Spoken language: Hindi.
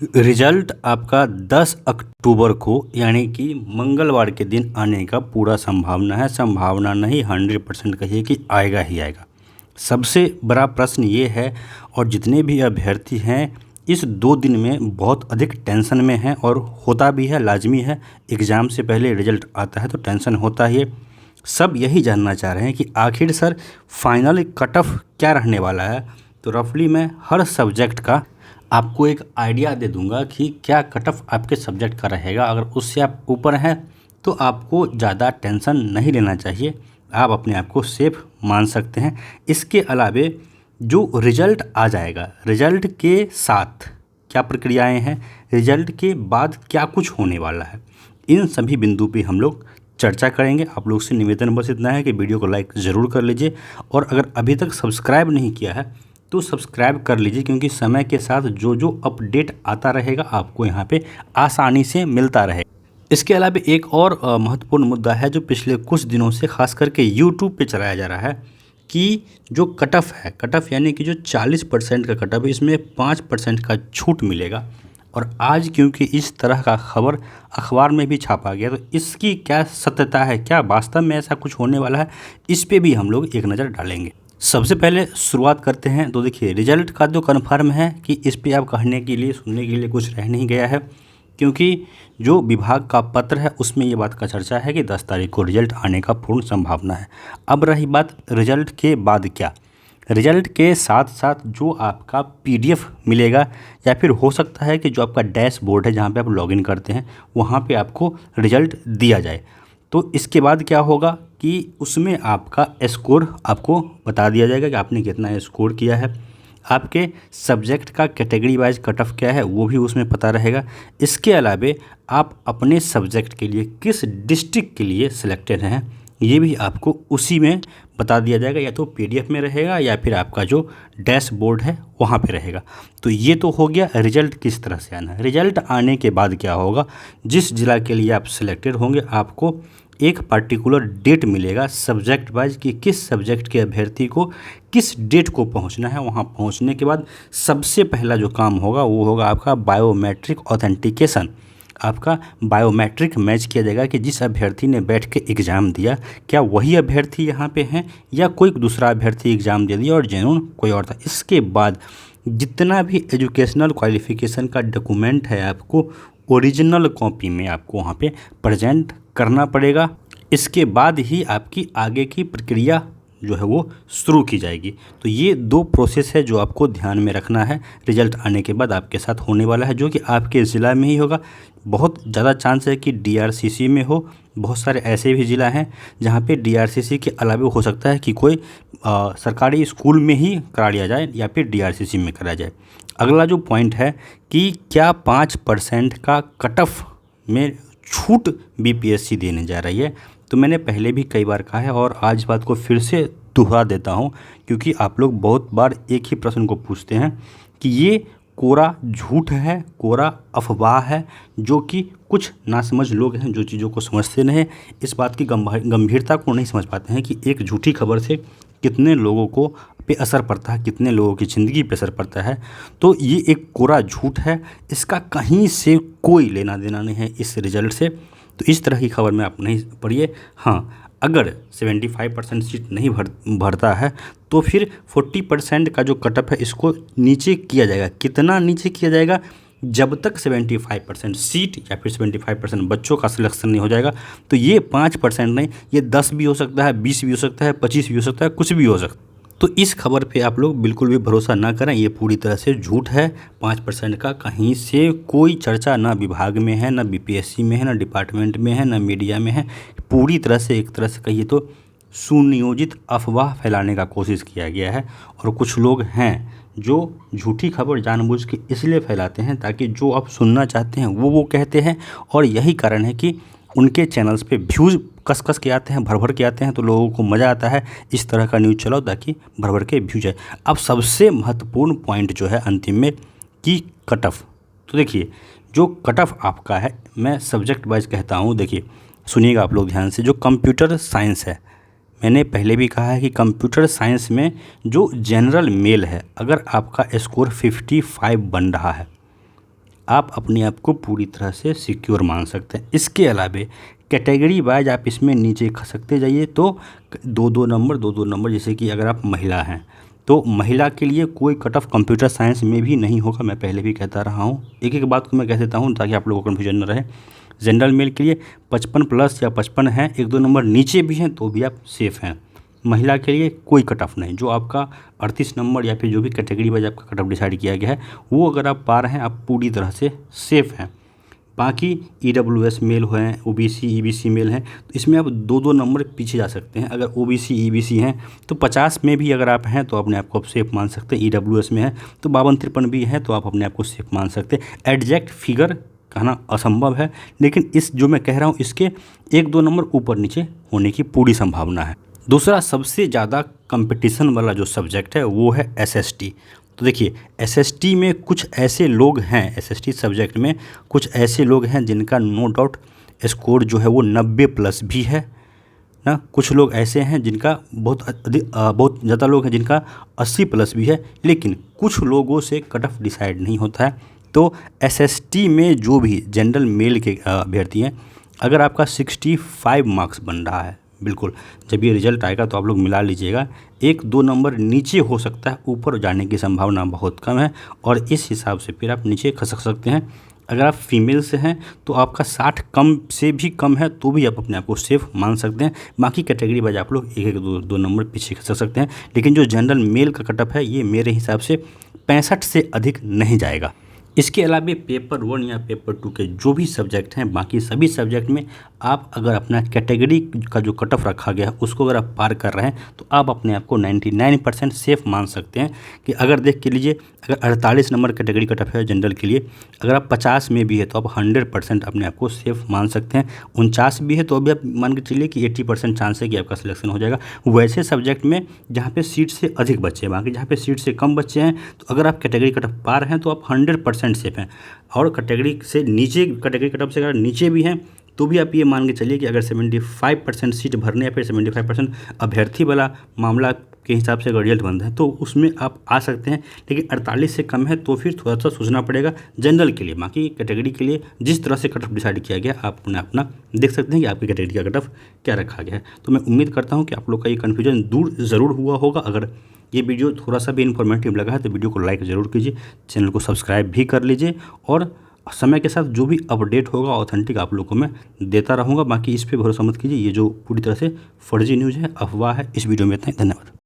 रिजल्ट आपका 10 अक्टूबर को यानी कि मंगलवार के दिन आने का पूरा संभावना है। संभावना नहीं 100% कहिए कि आएगा ही आएगा। सबसे बड़ा प्रश्न ये है, और जितने भी अभ्यर्थी हैं इस 2 दिन में बहुत अधिक टेंशन में हैं, और होता भी है, लाजमी है। एग्ज़ाम से पहले रिजल्ट आता है तो टेंशन होता ही है। सब यही जानना चाह रहे हैं कि आखिर सर फाइनल कट ऑफ क्या रहने वाला है। तो रफली मैं हर सब्जेक्ट का आपको एक आइडिया दे दूंगा कि क्या कट ऑफ आपके सब्जेक्ट का रहेगा। अगर उससे आप ऊपर हैं तो आपको ज़्यादा टेंशन नहीं लेना चाहिए, आप अपने आप को सेफ मान सकते हैं। इसके अलावे जो रिज़ल्ट आ जाएगा, रिज़ल्ट के साथ क्या प्रक्रियाएं हैं, रिज़ल्ट के बाद क्या कुछ होने वाला है, इन सभी बिंदु पे हम लोग चर्चा करेंगे। आप लोग से निवेदन बस इतना है कि वीडियो को लाइक ज़रूर कर लीजिए, और अगर अभी तक सब्सक्राइब नहीं किया है तो सब्सक्राइब कर लीजिए, क्योंकि समय के साथ जो जो अपडेट आता रहेगा आपको यहाँ पे आसानी से मिलता रहेगा। इसके अलावा एक और महत्वपूर्ण मुद्दा है जो पिछले कुछ दिनों से खास करके यूट्यूब पे चलाया जा रहा है कि जो कट ऑफ है, कट ऑफ यानी कि जो 40% का कट ऑफ है, इसमें 5% का छूट मिलेगा। और आज क्योंकि इस तरह का खबर अखबार में भी छापा गया, तो इसकी क्या सत्यता है, क्या वास्तव में ऐसा कुछ होने वाला है, इस पे भी हम लोग एक नज़र डालेंगे। सबसे पहले शुरुआत करते हैं। तो देखिए, रिजल्ट का जो कन्फर्म है कि इस पे आप कहने के लिए, सुनने के लिए कुछ रह नहीं गया है, क्योंकि जो विभाग का पत्र है उसमें ये बात का चर्चा है कि 10 तारीख को रिजल्ट आने का पूर्ण संभावना है। अब रही बात रिजल्ट के बाद क्या, रिजल्ट के साथ साथ जो आपका पीडीएफ मिलेगा, या फिर हो सकता है कि जो आपका डैशबोर्ड है जहाँ पे आप लॉगिन करते हैं वहाँ पे आपको रिजल्ट दिया जाए। तो इसके बाद क्या होगा कि उसमें आपका स्कोर आपको बता दिया जाएगा कि आपने कितना स्कोर किया है। आपके सब्जेक्ट का कैटेगरी वाइज कट ऑफ क्या है वो भी उसमें पता रहेगा। इसके अलावे आप अपने सब्जेक्ट के लिए किस डिस्ट्रिक्ट के लिए सिलेक्टेड हैं ये भी आपको उसी में बता दिया जाएगा, या तो पीडीएफ में रहेगा या फिर आपका जो डैशबोर्ड है वहाँ पे रहेगा। तो ये तो हो गया रिजल्ट किस तरह से आना है। रिजल्ट आने के बाद क्या होगा, जिस जिला के लिए आप सिलेक्टेड होंगे आपको एक पर्टिकुलर डेट मिलेगा सब्जेक्ट वाइज कि किस सब्जेक्ट के अभ्यर्थी को किस डेट को पहुंचना है। वहां पहुंचने के बाद सबसे पहला जो काम होगा वो होगा आपका बायोमेट्रिक ऑथेंटिकेशन। आपका बायोमेट्रिक मैच किया जाएगा कि जिस अभ्यर्थी ने बैठ के एग्ज़ाम दिया क्या वही अभ्यर्थी यहाँ पे हैं या कोई दूसरा अभ्यर्थी एग्ज़ाम दे दिया और जेन्युइन कोई और था। इसके बाद जितना भी एजुकेशनल क्वालिफिकेशन का डॉक्यूमेंट है आपको ओरिजिनल कॉपी में आपको वहाँ पे प्रेजेंट करना पड़ेगा। इसके बाद ही आपकी आगे की प्रक्रिया जो है वो शुरू की जाएगी। तो ये 2 प्रोसेस है जो आपको ध्यान में रखना है रिजल्ट आने के बाद आपके साथ होने वाला है, जो कि आपके ज़िला में ही होगा। बहुत ज़्यादा चांस है कि डीआरसीसी में हो। बहुत सारे ऐसे भी ज़िला हैं जहाँ पे डीआरसीसी के अलावा हो सकता है कि कोई सरकारी स्कूल में ही करा लिया जाए या फिर डीआरसीसी में कराया जाए। अगला जो पॉइंट है कि क्या 5% का कट ऑफ में छूट बीपीएससी देने जा रही है। तो मैंने पहले भी कई बार कहा है और आज बात को फिर से दोहरा देता हूं, क्योंकि आप लोग बहुत बार एक ही प्रश्न को पूछते हैं कि ये कोरा झूठ है, कोरा अफवाह है, जो कि कुछ नासमझ लोग हैं जो चीज़ों को समझते नहीं, इस बात की गंभीरता को नहीं समझ पाते हैं कि एक झूठी खबर से कितने लोगों को पे असर पड़ता है, कितने लोगों की ज़िंदगी पे असर पड़ता है। तो ये एक कोरा झूठ है, इसका कहीं से कोई लेना देना नहीं है इस रिज़ल्ट से। तो इस तरह की खबर में आप नहीं पढ़िए। हाँ, अगर 75% सीट नहीं भरता है तो फिर 40% का जो कट ऑफ है इसको नीचे किया जाएगा। कितना नीचे किया जाएगा, जब तक 75% सीट या फिर 75% बच्चों का सिलेक्शन नहीं हो जाएगा। तो ये 5% नहीं, ये 10 भी हो सकता है, 20 भी हो सकता है, 25 भी हो सकता है, कुछ भी हो सकता है। तो इस खबर पे आप लोग बिल्कुल भी भरोसा ना करें, ये पूरी तरह से झूठ है। 5% का कहीं से कोई चर्चा ना विभाग में है, ना बीपीएससी में है, ना डिपार्टमेंट में है, ना मीडिया में है। पूरी तरह से एक तरह से कहिए तो सुनियोजित अफवाह फैलाने का कोशिश किया गया है। और कुछ लोग हैं जो झूठी खबर जानबूझ के इसलिए फैलाते हैं ताकि जो आप सुनना चाहते हैं वो कहते हैं, और यही कारण है कि उनके चैनल्स पे व्यूज़ कस के आते हैं, भर भर के आते हैं। तो लोगों को मज़ा आता है इस तरह का न्यूज़ चलाओ ताकि भर भर के व्यूज आए। अब सबसे महत्वपूर्ण पॉइंट जो है अंतिम में कि कट ऑफ। तो देखिए, जो कट ऑफ आपका है मैं सब्जेक्ट वाइज कहता हूँ। देखिए सुनिएगा आप लोग ध्यान से, जो कंप्यूटर साइंस है, मैंने पहले भी कहा है कि कंप्यूटर साइंस में जो जनरल मेल है, अगर आपका स्कोर 55 बन रहा है, आप अपने आप को पूरी तरह से सिक्योर मान सकते हैं। इसके अलावे कैटेगरी वाइज आप इसमें नीचे खसकते जाइए तो 2-2 नंबर जैसे कि अगर आप महिला हैं तो महिला के लिए कोई कट ऑफ कंप्यूटर साइंस में भी नहीं होगा। मैं पहले भी कहता रहा हूँ, एक एक बात को मैं कह देता हूँ ताकि आप लोगों को कन्फ्यूजन न रहे। जनरल मेल के लिए 55 प्लस या 55 हैं, 1-2 नंबर नीचे भी हैं तो भी आप सेफ़ हैं। महिला के लिए कोई कट ऑफ नहीं, जो आपका 38 नंबर या फिर जो भी कैटेगरी वाइज आपका कट ऑफ डिसाइड किया गया है वो अगर आप पा रहे हैं आप पूरी तरह से सेफ़ हैं। बाकी EWS मेल हैं, OBC EBC मेल हैं तो इसमें आप 2-2 नंबर पीछे जा सकते हैं। अगर OBC EBC हैं तो 50 में भी अगर आप हैं तो अपने आप को आप सेफ़ मान सकते हैं। EWS में है तो 52-53 भी है तो आप अपने आप को सेफ़ मान सकते हैं। एग्जैक्ट फिगर कहना असंभव है, लेकिन इस जो मैं कह रहा हूँ इसके 1-2 नंबर ऊपर नीचे होने की पूरी संभावना है। दूसरा सबसे ज़्यादा कंपटीशन वाला जो सब्जेक्ट है वो है SST। तो देखिए SST में कुछ ऐसे लोग हैं, SST सब्जेक्ट में कुछ ऐसे लोग हैं जिनका नो डाउट स्कोर जो है वो 90 प्लस भी है ना। कुछ लोग ऐसे हैं जिनका बहुत ज़्यादा लोग हैं जिनका 80 प्लस भी है, लेकिन कुछ लोगों से कट ऑफ डिसाइड नहीं होता है। तो SST में जो भी जनरल मेल के अभ्यर्थी हैं, अगर आपका 65 मार्क्स बन रहा है, बिल्कुल जब ये रिजल्ट आएगा तो आप लोग मिला लीजिएगा, 1-2 नंबर नीचे हो सकता है, ऊपर जाने की संभावना बहुत कम है और इस हिसाब से फिर आप नीचे खसक सकते हैं। अगर आप फीमेल से हैं तो आपका 60 कम से भी कम है तो भी आप अपने आप को सेफ़ मान सकते हैं। बाकी कैटेगरी वाइज आप लोग 1-2 नंबर पीछे खसक सकते हैं, लेकिन जो जनरल मेल का कट ऑफ है ये मेरे हिसाब से 65 से अधिक नहीं जाएगा। इसके अलावा पेपर 1 या पेपर 2 के जो भी सब्जेक्ट हैं, बाकी सभी सब्जेक्ट में आप अगर अपना कैटेगरी का जो कट ऑफ रखा गया है उसको अगर आप पार कर रहे हैं तो आप अपने आप को 99% सेफ़ मान सकते हैं। कि अगर देख के लीजिए, अगर 48 नंबर कैटेगरी कट ऑफ है जनरल के लिए, अगर आप 50 में भी है तो आप 100% अपने आप को सेफ़ मान सकते हैं। 49 भी है तो अभी आप मान के चलिए कि 80% चांस है कि आपका सिलेक्शन हो जाएगा। वैसे सब्जेक्ट में जहाँ पे सीट से अधिक बच्चे हैं, बाकी जहाँ पे सीट से कम बच्चे हैं, तो अगर आप कैटेगरी कट ऑफ पार हैं तो आप 100% सेफ़ हैं। और कैटेगरी से नीचे, कैटेगरी कट ऑफ से अगर नीचे भी हैं तो भी आप ये मान के चलिए कि अगर 75% सीट भरने या फिर 75% अभ्यर्थी वाला मामला के हिसाब से अगर रिजल्ट बन रहा है तो उसमें आप आ सकते हैं। लेकिन 48 से कम है तो फिर थोड़ा सा सोचना पड़ेगा जनरल के लिए। बाकी कैटेगरी के लिए जिस तरह से कट ऑफ डिसाइड किया गया आप अपना देख सकते हैं कि आपकी कैटेगरी का कट ऑफ क्या रखा गया है। तो मैं उम्मीद करता हूँ कि आप लोग का ये कन्फ्यूजन दूर ज़रूर हुआ होगा। अगर ये वीडियो थोड़ा सा भी इन्फॉर्मेटिव लगा है तो वीडियो को लाइक ज़रूर कीजिए, चैनल को सब्सक्राइब भी कर लीजिए और समय के साथ जो भी अपडेट होगा ऑथेंटिक आप लोगों को मैं देता रहूँगा। बाकी इस पे भरोसा मत कीजिए, ये जो पूरी तरह से फर्जी न्यूज़ है, अफवाह है। इस वीडियो में इतना ही, धन्यवाद।